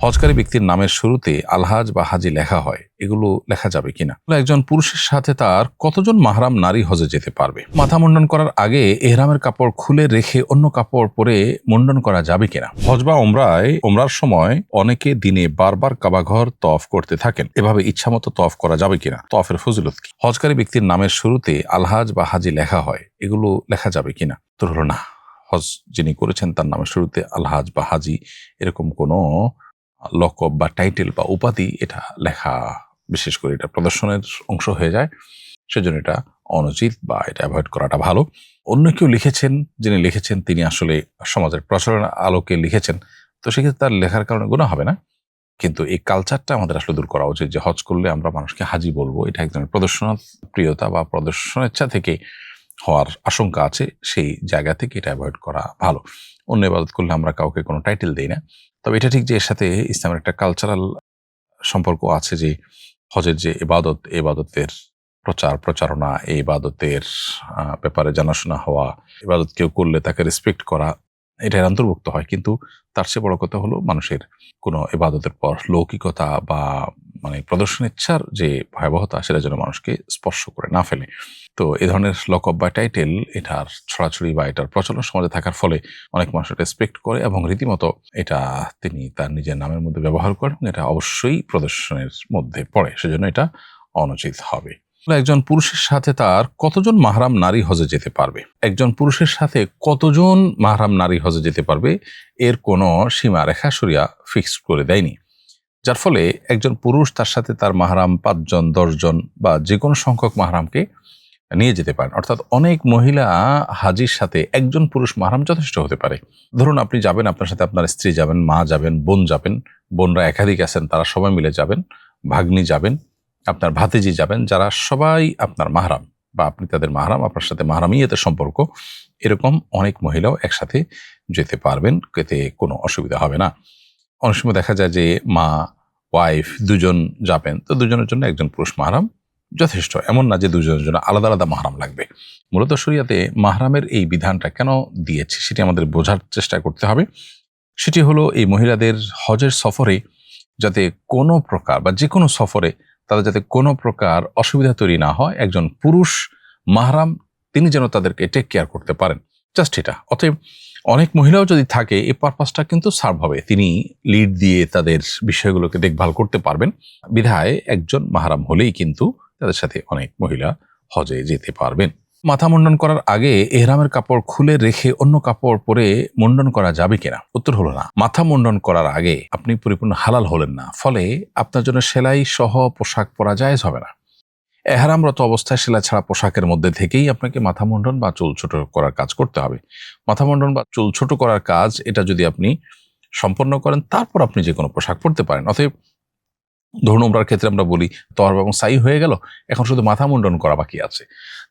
হজকারী ব্যক্তির নামের শুরুতে আলহাজ বা হাজি লেখা হয়, এগুলো লেখা যাবে কিনা? একজন পুরুষের সাথে তার কতজন মাহরাম নারী হজে যেতে পারবে? মাথা মুন্ডন করার আগে এহরামের কাপড় খুলে রেখে অন্য কাপড় পরে মুন্ডন করা যাবে কিনা? হজ বা ওমরার সময় অনেকে দিনে বারবার কাবাঘর তওয়াফ করতে থাকেন, এভাবে ইচ্ছামতো তওয়াফ করা যাবে কিনা? তওয়াফের ফজিলত কি? হজকারী ব্যক্তির নামের শুরুতে আলহাজ বা হাজি লেখা হয়, এগুলো লেখা যাবে কিনা? তো হলো না। হজ যিনি করেছেন তার নামের শুরুতে আলহাজ বা হাজি এরকম কোনো লকব বা টাইটেল বা উপাধি এটা লেখা, বিশেষ করে এটা প্রদর্শনের অংশ হয়ে যায়, সেজন্য এটা অনুচিত বা এটা অ্যাভয়েড করাটা ভালো। অন্য কেউ লিখেছেন, যিনি লিখেছেন তিনি আসলে সমাজের প্রচলনের আলোকে লিখেছেন, তো সেক্ষেত্রে তার লেখার কারণে গুনাহ হবে না। কিন্তু এই কালচারটা আমাদের আসলে দূর করা উচিত যে হজ করলে আমরা মানুষকে হাজি বলবো, এটা এক ধরনের প্রদর্শন প্রিয়তা বা প্রদর্শনেচ্ছা থেকে হওয়ার আশঙ্কা আছে। সেই জায়গা থেকে এটা অ্যাভয়েড করা ভালো। অন্য ইবাদত করলে আমরা কাউকে কোনো টাইটেল দেই না। তবে এটা ঠিক যে এর সাথে ইসলামের একটা কালচারাল সম্পর্ক আছে যে হজের যে এবাদতের প্রচার প্রচারণা, এই ইবাদতের ব্যাপারে জানাশোনা হওয়া, ইবাদত কেউ করলে তাকে রেসপেক্ট করা, এটা এর অন্তর্ভুক্ত হয়। কিন্তু তার চেয়ে বড় কথা হলো মানুষের কোনো ইবাদতের পর লৌকিকতা বা প্রদর্শন ইচ্ছার যে ভয়াবহতা, সেটা যেন মানুষকে স্পর্শ করে না ফেলে। তো এ ধরনের লকব বা টাইটেল এটার ছড়াছড়ি বা এটার প্রচলন সমাজে থাকার ফলে অনেক মানুষ রেসপেক্ট করে এবং রীতিমতো এটা তিনি তার নিজের নামের মধ্যে ব্যবহার করেন। এটা অবশ্যই প্রদর্শনের মধ্যে পড়ে, সেজন্য এটা অনুচিত হবে। একজন পুরুষের সাথে তার কতজন মাহরাম নারী হজে যেতে পারবে? একজন পুরুষের সাথে কতজন মাহরাম নারী হজে যেতে পারবে এর কোনো সীমারেখা শরিয়া ফিক্স করে দেয়নি, যার ফলে একজন পুরুষ তার সাথে তার মাহরাম 5 জন 10 জন বা যে কোনো সংখ্যক মাহরামকে নিয়ে যেতে পারেন। অর্থাৎ অনেক মহিলা হাজির সাথে একজন পুরুষ মাহরাম যথেষ্ট হতে পারে। ধরুন আপনি যাবেন, আপনার সাথে আপনার স্ত্রী যাবেন, মা যাবেন, বোন যাবেন, বোনরা একাধিক আছেন, তারা সবাই মিলে যাবেন, ভাগ্নি যাবেন, আপনার ভাতিজি যাবেন, যারা সবাই আপনার মাহরাম বা আপনি তাদের মাহরাম, আপনার সাথে মাহরামিয়তে সম্পর্ক, এরকম অনেক মহিলাও একসাথে যেতে পারবেন, এতে কোনো অসুবিধা হবে না। অনেক সময় দেখা যায় যে মা ওয়াইফ দুজন যাবেন, তো দুজনের জন্য একজন পুরুষ মাহরাম যথেষ্ট। এমন না যে দুজনের জন্য আলাদা আলাদা মাহরাম লাগবে। মূলত শরিয়াতে মাহরামের এই বিধানটা কেন দিয়েছে সেটি আমাদের বোঝার চেষ্টা করতে হবে। সেটি হলো এই মহিলাদের হজের সফরে যাতে কোনো প্রকার বা যে কোনো সফরে তাদের যাতে কোনো প্রকার অসুবিধা তৈরি না হয়, একজন পুরুষ মাহরাম তিনি যেন তাদেরকে টেক কেয়ার করতে পারেন, জাস্ট এটা। অতএব অনেক মহিলাও যদি থাকে, এই পারপাসটা কিন্তু সার্ভ হবে, তিনি লিড দিয়ে তাদের বিষয়গুলোকে দেখভাল করতে পারবেন। বিধায় একজন মাহরাম হলেই কিন্তু তাদের সাথে অনেক মহিলা হজে যেতে পারবেন। মাথা মুন্ডন করার আগে এহরামের কাপড় খুলে রেখে অন্য কাপড় পরে মুন্ডন করা যাবে কিনা? উত্তর হলো না। মাথা মুন্ডন করার আগে আপনি পরিপূর্ণ হালাল হলেন না, ফলে আপনার জন্য সেলাই সহ পোশাক পরা জায়েজ হবে না। এহরামরত অবস্থায় সেলাই ছাড়া পোশাকের মধ্যে থেকেই আপনাকে মাথা মুন্ডন বা চুল ছোট করার কাজ করতে হবে। মাথা মুন্ডন বা চুল ছোট করার কাজ এটা যদি আপনি সম্পন্ন করেন, তারপর আপনি যে কোনো পোশাক পরতে পারেন। অতএব ধরুন উমরার ক্ষেত্রে আমরা বলি তওয়াফ এবং সাই হয়ে গেল, এখন শুধু মাথা মুন্ডন করা বাকি আছে।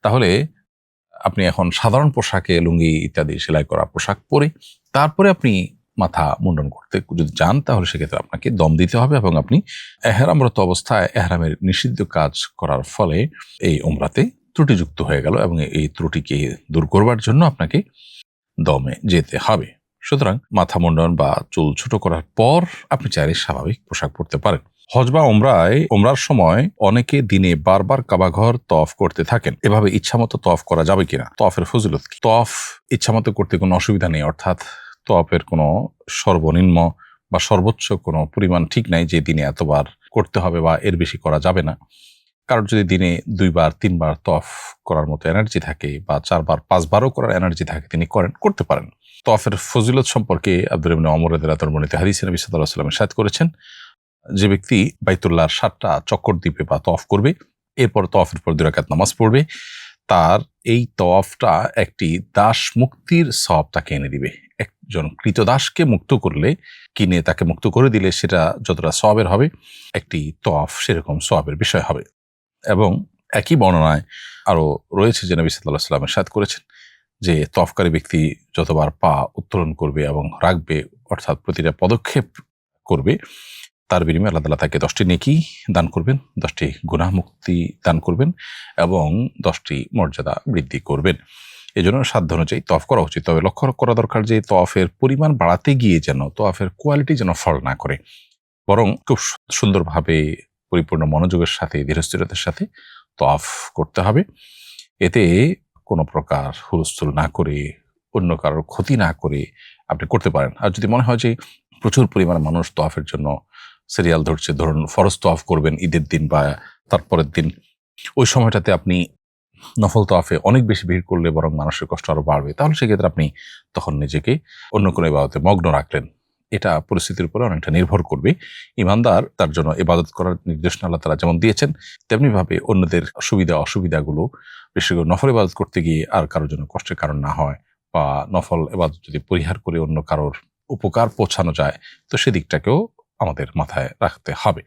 তাহলে আপনি এখন সাধারণ পোশাকে লুঙ্গি ইত্যাদি সেলাই করা পোশাক পরে তারপরে আপনি মাথা মুন্ডন করতে যদি চান, তাহলে সেক্ষেত্রে আপনাকে দম দিতে হবে এবং আপনি এহরামরত অবস্থায় এহরামের নিষিদ্ধ কাজ করার ফলে এই উমরাতে ত্রুটিযুক্ত হয়ে গেল এবং এই ত্রুটিকে দূর করবার জন্য আপনাকে দমে যেতে হবে। সুতরাং মাথা মুন্ডন বা চুল ছোট করার পর আপনি চাইলে স্বাভাবিক পোশাক পরতে পারেন। হজ বা ওমরার সময় অনেকে দিনে বারবার কাবাঘর তওয়াফ করতে থাকেন, এভাবে ইচ্ছামতো তওয়াফ করা যাবে কিনা? তওয়াফের ফজিলত কি? তওয়াফ ইচ্ছামতো করতে কোনো অসুবিধা নেই, অর্থাৎ তওয়াফের কোনো সর্বনিম্ন বা সর্বোচ্চ কোনো পরিমাণ ঠিক নাই যে দিনে এতবার করতে হবে বা এর বেশি করা যাবে না। কারোর যদি দিনে 2 বার 3 বার তওয়াফ করার মতো এনার্জি থাকে বা 4 বার 5 বারও করার এনার্জি থাকে, তিনি করতে পারেন। তওয়াফের ফজিলত সম্পর্কে আব্দুল্লাহ ইবনে ওমর রাদিয়াল্লাহু তাআলা বর্ণিত হাদিসে নবী সাল্লাল্লাহু আলাইহি ওয়াসাল্লাম ইরশাদ করেছেন, যে ব্যক্তি বাইতুল্লাহর 7টা চক্কর দিবে বা তওয়াফ করবে, এরপর তওয়াফের পর 2 রাকাত নামাজ পড়বে, তার এই তওয়াফটা একটি দাস মুক্তির সওয়াব তাকে এনে দিবে। একজন কৃতদাসকে মুক্ত করলে, কিনে তাকে মুক্ত করে দিলে সেটা যতটা সওয়াবের হবে, একটি তওয়াফ সেরকম সওয়াবের বিষয় হবে। এবং একই বর্ণনায় আরো রয়েছে যে নবী সাল্লাল্লাহু আলাইহি ওয়াসাল্লাম ইরশাদ করেছেন যে তওয়াফকারী ব্যক্তি যতবার পা উত্তোলন করবে এবং রাখবে, অর্থাৎ প্রতিটা পদক্ষেপ করবে, তার বিনিময়ে আল্লাহ তাআলা তাকে 10টি নেকি দান করবেন, 10টি গুনাহ মুক্তি দান করবেন এবং 10টি মর্যাদা বৃদ্ধি করবেন। এজন্য সাধ্য অনুযায়ী তওয়াফ করা উচিত। তবে লক্ষ্য করা দরকার যে তওয়াফের পরিমাণ বাড়াতে গিয়ে যেন তওয়াফের কোয়ালিটি যেন ফল না করে। বরং খুব সুন্দরভাবে পরিপূর্ণ মনোযোগের সাথে ধীরস্থিরতার সাথে তওয়াফ করতে হবে। এতে কোনো প্রকার হুলস্থুল না করে, অন্য কারোর ক্ষতি না করে আপনি করতে পারেন। আর যদি মনে হয় যে প্রচুর পরিমাণে মানুষ তওয়াফের জন্য সিরিয়াল ধরছে, ধরুন ফরজ তওয়াফ করবেন ঈদের দিন বা তারপরের দিন, ওই সময়টাতে আপনি নফল তওয়াফে অনেক বেশি ভিড় করলে বরং মানুষের কষ্ট আরো বাড়বে, তাহলে সেক্ষেত্রে আপনি তখন নিজেকে অন্য কোনো ইবাদতে মগ্ন রাখলেন। এটা পরিস্থিতির উপরে অনেকটা নির্ভর করবে। ইমানদার তার জন্য ইবাদত করার নির্দেশনা আল্লাহ তাআলা যেমন দিয়েছেন, তেমনিভাবে অন্যদের সুবিধা অসুবিধাগুলো, বিশেষ করে নফল ইবাদত করতে গিয়ে আর কারোর জন্য কষ্টের কারণ না হয়, বা নফল ইবাদত যদি পরিহার করে অন্য কারোর উপকার পৌঁছানো যায়, তো সেদিকটাকেও আমাদের মাথায় রাখতে হবে।